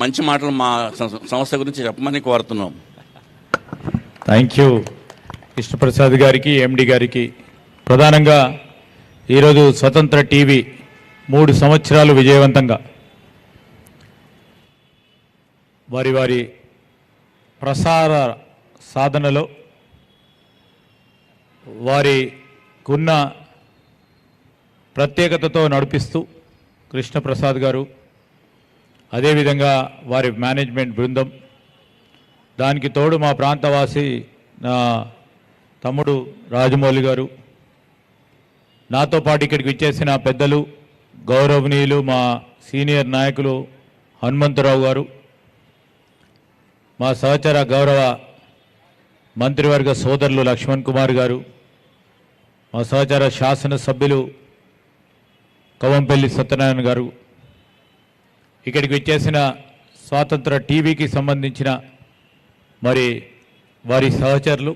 మంచి మాటలు మా సంస్థ గురించి చెప్పమని కోరుతున్నాం. థ్యాంక్ యూ కృష్ణప్రసాద్ గారికి, ఎండి గారికి. ప్రధానంగా ఈరోజు స్వతంత్ర టీవీ 3 సంవత్సరాలు విజయవంతంగా వారి వారి ప్రసార సాధనలో వారికున్న ప్రత్యేకతతో నడిపిస్తూ కృష్ణప్రసాద్ గారు, అదేవిధంగా వారి మేనేజ్మెంట్ బృందం, దానికి తోడు మా ప్రాంతవాసి నా తమ్ముడు రాజమౌళి గారు, నాతో పాటు ఇక్కడికి విచ్చేసిన పెద్దలు గౌరవనీయులు మా సీనియర్ నాయకులు హనుమంతరావు గారు, మా సహచర గౌరవ మంత్రివర్గ సోదరులు లక్ష్మణ్ కుమార్ గారు, మా సహచర శాసనసభ్యులు కవంపల్లి సత్యనారాయణ గారు, ఇక్కడికి వచ్చేసిన స్వాతంత్ర టీవీకి సంబంధించిన మరి వారి సహచరులు,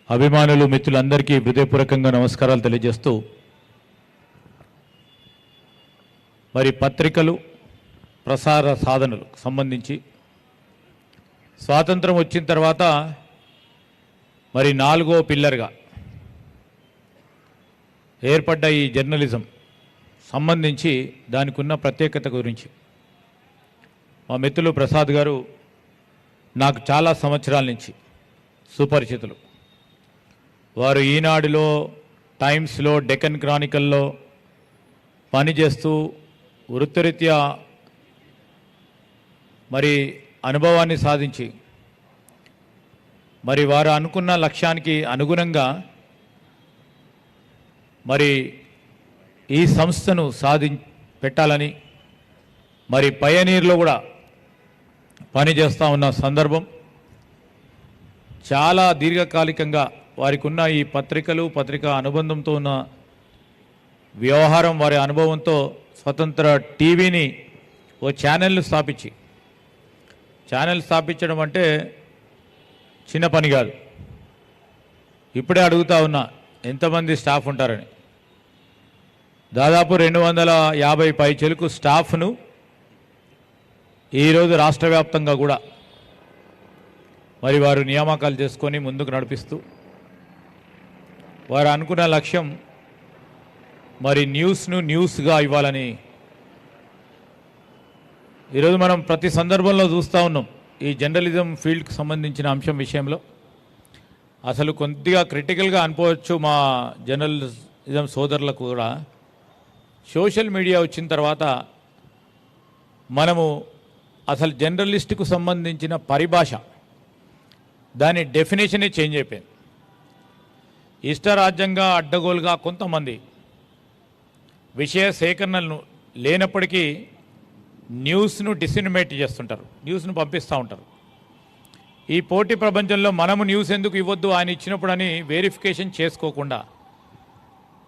అభిమానులు, మిత్రులందరికీ హృదయపూర్వకంగా నమస్కారాలు తెలియజేస్తూ, మరి పత్రికలు, ప్రసార సాధనలకు సంబంధించి స్వాతంత్రం వచ్చిన తర్వాత మరి 4వ పిల్లర్గా ఏర్పడ్డ ఈ జర్నలిజం సంబంధించి దానికి ఉన్న ప్రత్యేకత గురించి మా మిత్రులు ప్రసాద్ గారు నాకు చాలా సంవత్సరాల నుంచి సుపరిచితులు. వారు ఈనాడులో, టైమ్స్లో, డెక్కన్ క్రానికల్లో పనిచేస్తూ వృత్తిరీత్యా మరి అనుభవాన్ని సాధించి మరి వారు అనుకున్న లక్ష్యానికి అనుగుణంగా మరి ఈ సంస్థను పెట్టాలని మరి పయనీర్లో కూడా పనిచేస్తూ ఉన్న సందర్భం. చాలా దీర్ఘకాలికంగా వారికి ఉన్న ఈ పత్రికా అనుబంధంతో ఉన్న వ్యవహారం, వారి అనుభవంతో స్వతంత్ర టీవీని ఓ ఛానల్ను స్థాపించడం అంటే చిన్న పని కాదు. ఇప్పుడే అడుగుతా ఉన్నా ఎంతమంది స్టాఫ్ ఉంటారని. దాదాపు 250 పైచిలుకు స్టాఫ్ను ఈరోజు రాష్ట్ర వ్యాప్తంగా కూడా మరి వారు నియామకాలు చేసుకొని ముందుకు నడిపిస్తూ వారు అనుకున్న లక్ష్యం మరి న్యూస్గా ఇవ్వాలని. ఈరోజు మనం ప్రతి సందర్భంలో చూస్తూ ఉన్నాం ఈ జర్నలిజం ఫీల్డ్కి సంబంధించిన అంశం విషయంలో. అసలు కొద్దిగా క్రిటికల్గా అనుకోవచ్చు మా జర్నలిజం సోదరులకు కూడా. సోషల్ మీడియా వచ్చిన తర్వాత మనము అసలు జర్నలిస్టుకు సంబంధించిన పరిభాష, దాని డెఫినేషనే చేంజ్ అయిపోయింది. ఇష్టరాజ్యంగా, అడ్డగోలుగా కొంతమంది విషయ సేకరణలు లేనప్పటికీ న్యూస్ను డిసినిమేట్ చేస్తుంటారు, న్యూస్ను పంపిస్తూ ఉంటారు. ఈ పోటీ ప్రపంచంలో మనము న్యూస్ ఎందుకు ఇవ్వద్దు ఆయన ఇచ్చినప్పుడని వెరిఫికేషన్ చేసుకోకుండా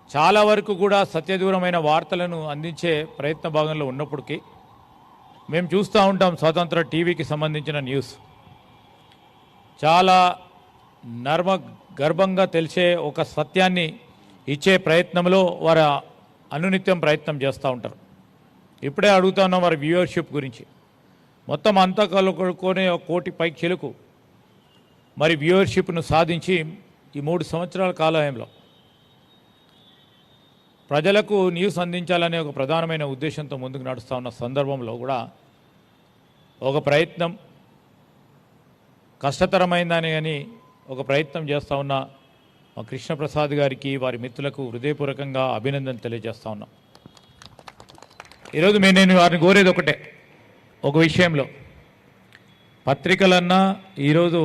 చాలా వరకు కూడా సత్యదూరమైన వార్తలను అందించే ప్రయత్న భాగంలో ఉన్నప్పటికీ మేము చూస్తూ ఉంటాం స్వతంత్ర టీవీకి సంబంధించిన న్యూస్ చాలా గర్భంగా తెలిసే ఒక సత్యాన్ని ఇచ్చే ప్రయత్నంలో వారు అనునిత్యం ప్రయత్నం చేస్తూ ఉంటారు. ఇప్పుడే అడుగుతా ఉన్నాం వారి వ్యూవర్షిప్ గురించి. మొత్తం అంతా కలుపుకొని 1 కోటి పైచిలుకు మరి వ్యూవర్షిప్ను సాధించి ఈ 3 సంవత్సరాల కాలంలో ప్రజలకు న్యూస్ అందించాలనే ఒక ప్రధానమైన ఉద్దేశంతో ముందుకు నడుస్తూ ఉన్న సందర్భంలో కూడా ఒక ప్రయత్నం కష్టతరమైందని కానీ ఒక ప్రయత్నం చేస్తూ ఉన్న మా కృష్ణప్రసాద్ గారికి, వారి మిత్రులకు హృదయపూర్వకంగా అభినందన తెలియజేస్తూ ఉన్నాం. ఈరోజు నేను వారిని కోరేది ఒకటే, ఒక విషయంలో పత్రికలన్నా ఈరోజు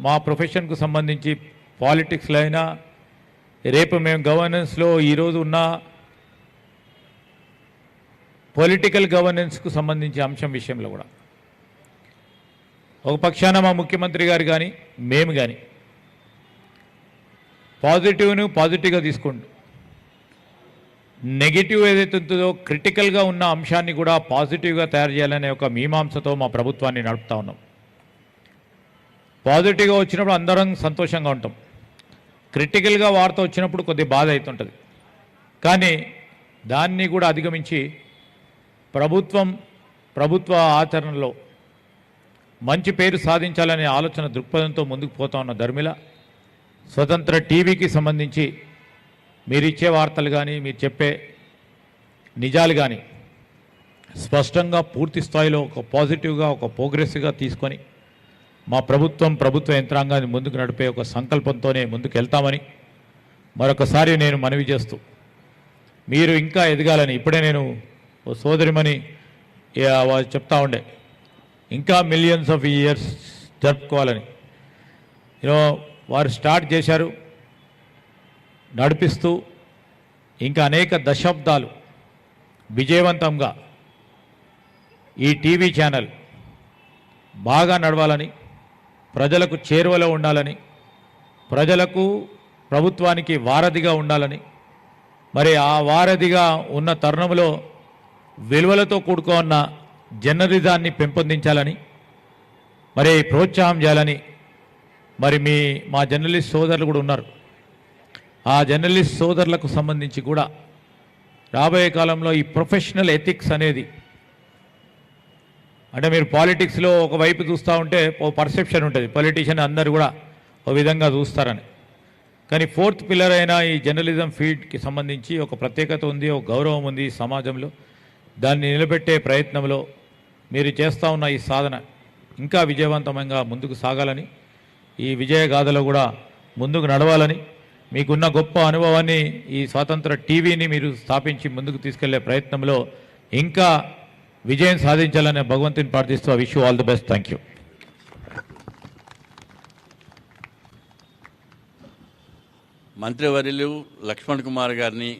మా ప్రొఫెషన్కు సంబంధించి పాలిటిక్స్లో అయినా, రేపు మేము గవర్నెన్స్లో ఈరోజు ఉన్న పొలిటికల్ గవర్నెన్స్కు సంబంధించి అంశం విషయంలో కూడా ఒక పక్షాన మా ముఖ్యమంత్రి గారు కానీ మేము కానీ పాజిటివ్గా తీసుకుంటూ నెగిటివ్ ఏదైతే ఉంటుందో క్రిటికల్గా ఉన్న అంశాన్ని కూడా పాజిటివ్గా తయారు చేయాలనే ఒక మీమాంసతో మా ప్రభుత్వాన్ని నడుపుతా ఉన్నాం. పాజిటివ్గా వచ్చినప్పుడు అందరం సంతోషంగా ఉంటాం, క్రిటికల్గా వార్త వచ్చినప్పుడు కొద్దిగా బాధ అవుతుంటుంది. కానీ దాన్ని కూడా అధిగమించి ప్రభుత్వం ప్రభుత్వ ఆచరణలో మంచి పేరు సాధించాలనే ఆలోచన దృక్పథంతో ముందుకు పోతా ఉన్న ధర్మిల స్వతంత్ర టీవీకి సంబంధించి మీరు ఇచ్చే వార్తలు కానీ మీరు చెప్పే నిజాలు కానీ స్పష్టంగా పూర్తి స్థాయిలో ఒక పాజిటివ్గా ఒక ప్రోగ్రెసివ్గా తీసుకొని మా ప్రభుత్వ యంత్రాంగాన్ని ముందుకు నడిపే ఒక సంకల్పంతోనే ముందుకు వెళ్తామని మరొకసారి నేను మనవి చేస్తూ మీరు ఇంకా ఎదగాలని ఇప్పుడే నేను ఓ సోదరిమని చెప్తా ఉండే ఇంకా మిలియన్స్ ఆఫ్ ఇయర్స్ జరుపుకోవాలని వారు స్టార్ట్ చేశారు నడిపిస్తూ ఇంకా అనేక దశాబ్దాలు విజయవంతంగా ఈ టీవీ ఛానల్ బాగా నడవాలని ప్రజలకు చేరువలో ఉండాలని ప్రజలకు ప్రభుత్వానికి వారధిగా ఉండాలని మరి ఆ వారధిగా ఉన్న తరుణంలో విలువలతో కూడుకున్న జర్నలిజాన్ని పెంపొందించాలని మరి ప్రోత్సాహం చేయాలని మరి మా జర్నలిస్ట్ సోదరులు కూడా ఉన్నారు. ఆ జర్నలిస్ట్ సోదరులకు సంబంధించి కూడా రాబోయే కాలంలో ఈ ప్రొఫెషనల్ ఎథిక్స్ అనేది అంటే మీరు పాలిటిక్స్లో ఒకవైపు చూస్తూ ఉంటే ఓ పర్సెప్షన్ ఉంటుంది పొలిటీషియన్ అందరూ కూడా ఓ విధంగా చూస్తారని. కానీ ఫోర్త్ పిల్లర్ అయిన ఈ జర్నలిజం ఫీల్డ్కి సంబంధించి ఒక ప్రత్యేకత ఉంది, ఒక గౌరవం ఉంది సమాజంలో. దాన్ని నిలబెట్టే ప్రయత్నంలో మీరు చేస్తూ ఉన్న ఈ సాధన ఇంకా విజయవంతంగా ముందుకు సాగాలని, ఈ విజయగాథలో కూడా ముందుకు నడవాలని, మీకున్న గొప్ప అనుభవాన్ని ఈ స్వాతంత్ర టీవీని మీరు స్థాపించి ముందుకు తీసుకెళ్లే ప్రయత్నంలో ఇంకా విజయం సాధించాలని భగవంతుని ప్రార్థిస్తూ I wish you all the best. Thank you. మంత్రివర్యులు లక్ష్మణ్ కుమార్ గారిని